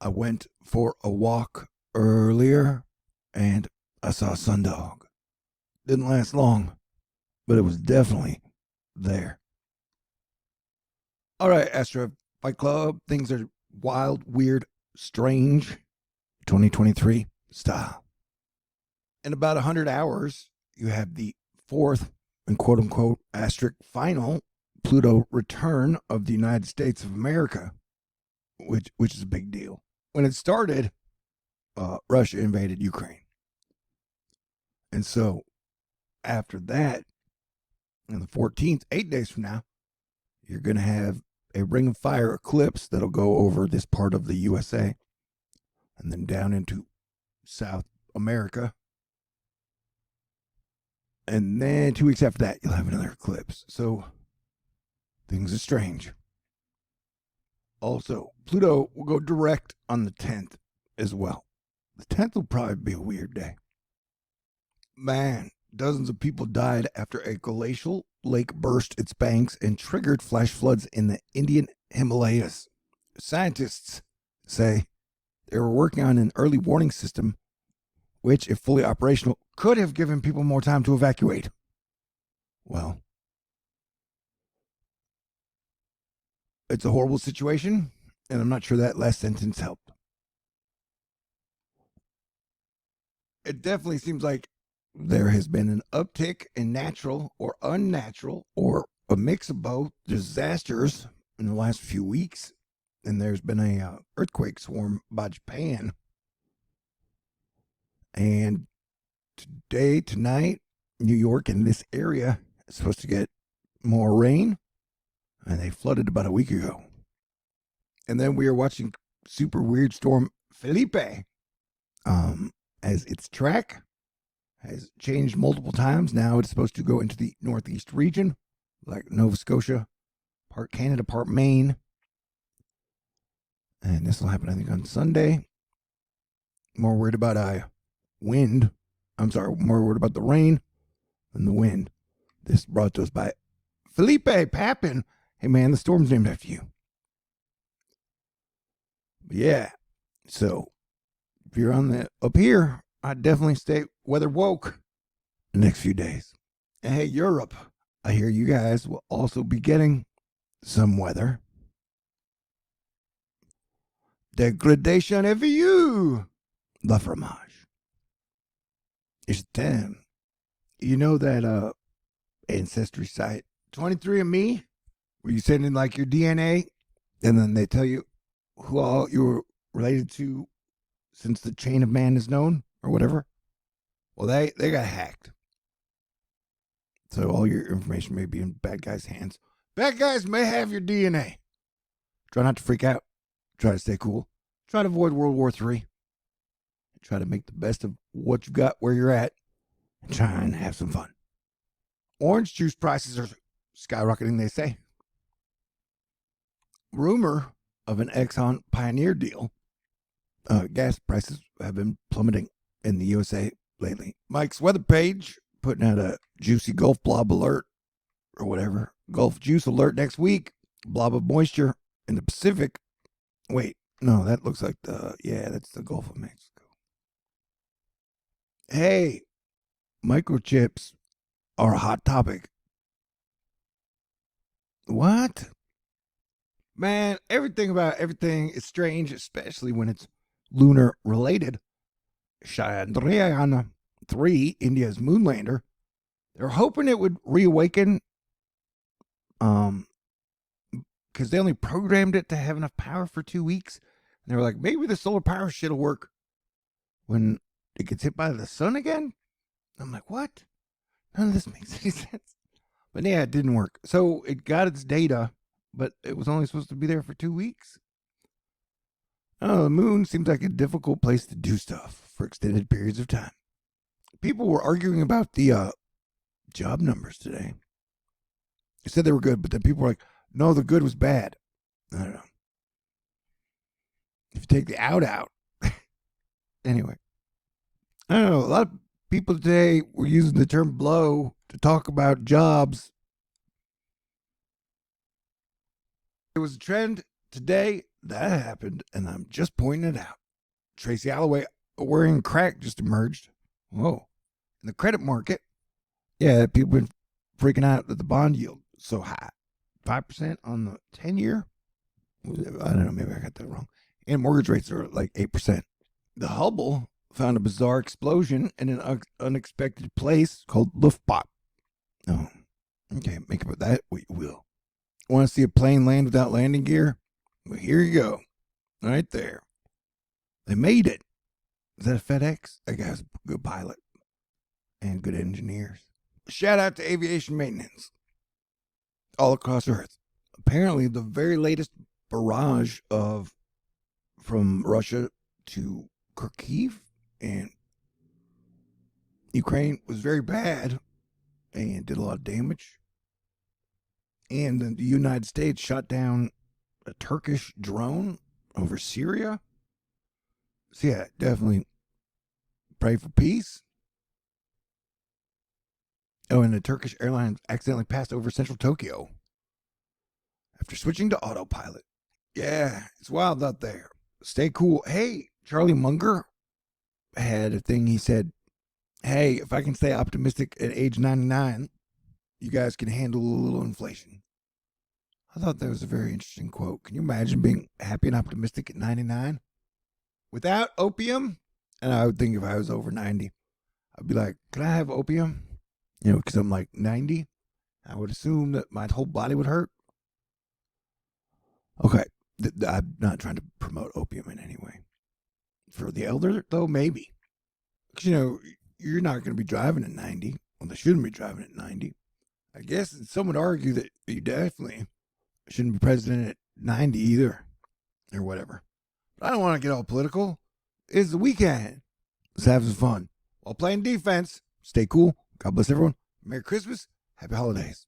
I went for a walk earlier and I saw a sundog. Didn't last long, but it was definitely there. All right, Astro Fight Club. Things are wild, weird, strange. 2023 style. In about 100 hours, you have the fourth and quote unquote asterisk final Pluto return of the United States of America, which is a big deal. When it started, Russia invaded Ukraine. And so after that, on the 14th, 8 days from now, you're going to have a ring of fire eclipse that'll go over this part of the USA and then down into South America. And then 2 weeks after that, you'll have another eclipse. So things are strange. Also, Pluto will go direct on the 10th as well. The 10th will probably be a weird day. Man, dozens of people died after a glacial lake burst its banks and triggered flash floods in the Indian Himalayas. Scientists say they were working on an early warning system, which, if fully operational, could have given people more time to evacuate. Well, it's a horrible situation, and I'm not sure that last sentence helped. It definitely seems like there has been an uptick in natural or unnatural or a mix of both disasters in the last few weeks. And there's been a earthquake swarm by Japan. And today, tonight, New York and this area is supposed to get more rain. And they flooded about a week ago. And then we are watching super weird storm Phillipe as its track has changed multiple times. Now it's supposed to go into the northeast region, like Nova Scotia, part Canada, part Maine. And this will happen, I think, on Sunday. More worried about wind. I'm sorry, more worried about the rain than the wind. This brought to us by Phillipe Papin. Hey, man, the storm's named after you. But yeah, so if you're on the up here, I'd definitely stay weather woke the next few days. And hey, Europe, I hear you guys will also be getting some weather. Degradation of you, la fromage. It's them. You know that ancestry site, 23andMe, where you send in like your DNA, and then they tell you who all you're related to since the chain of man is known, or whatever. Well, they got hacked. So all your information may be in bad guys' hands. Bad guys may have your DNA. Try not to freak out. Try to stay cool. Try to avoid World War III. Try to make the best of what you've got where you're at. And try and have some fun. Orange juice prices are skyrocketing, they say. Rumor of an Exxon Pioneer deal. Gas prices have been plummeting in the USA lately. Mike's weather page putting out a juicy Gulf blob alert or whatever. Gulf juice alert next week. Blob of moisture in the Pacific. Wait, no, that looks like that's the Gulf of Mexico. Hey, microchips are a hot topic. What? Man, everything about everything is strange, especially when it's lunar related. Chandrayaan 3, India's moonlander, they're hoping it would reawaken because they only programmed it to have enough power for 2 weeks. And they were like, maybe the solar power shit will work when it gets hit by the sun again. I'm like, what? None of this makes any sense. But yeah, it didn't work. So it got its data, but it was only supposed to be there for 2 weeks. Oh, the moon seems like a difficult place to do stuff for extended periods of time. People were arguing about the job numbers today. They said they were good, but then people were like, no, the good was bad. I don't know. If you take the out. Anyway. I don't know. A lot of people today were using the term blow to talk about jobs. It was a trend today that happened, and I'm just pointing it out. Tracy Alloway wearing crack just emerged. Whoa. In the credit market, yeah, people been freaking out that the bond yield is so high. 5% on the 10-year? I don't know, maybe I got that wrong. And mortgage rates are like 8%. The Hubble found a bizarre explosion in an unexpected place called Luftbad. Oh, okay, make of that what you will. Want to see a plane land without landing gear? Well, here you go. Right there. They made it. Is that a FedEx? That guy's a good pilot and good engineers. Shout out to aviation maintenance all across Earth. Apparently, the very latest barrage from Russia to Kharkiv and Ukraine was very bad and did a lot of damage. And the United States shot down a Turkish drone over Syria. So yeah, definitely pray for peace. Oh, and the Turkish airline accidentally passed over central Tokyo after switching to autopilot. Yeah, it's wild out there. Stay cool. Hey, Charlie Munger had a thing. He said, hey, if I can stay optimistic at age 99, you guys can handle a little inflation. I thought that was a very interesting quote. Can you imagine being happy and optimistic at 99? Without opium? And I would think if I was over 90, I'd be like, can I have opium? You know, because I'm like 90. I would assume that my whole body would hurt. Okay. I'm not trying to promote opium in any way. For the elder, though, maybe. Because, you know, you're not going to be driving at 90. Well, they shouldn't be driving at 90. I guess some would argue that you definitely shouldn't be president at 90 either. Or whatever. But I don't want to get all political. It's the weekend. Let's have some fun. While playing defense, stay cool. God bless everyone. Merry Christmas. Happy holidays.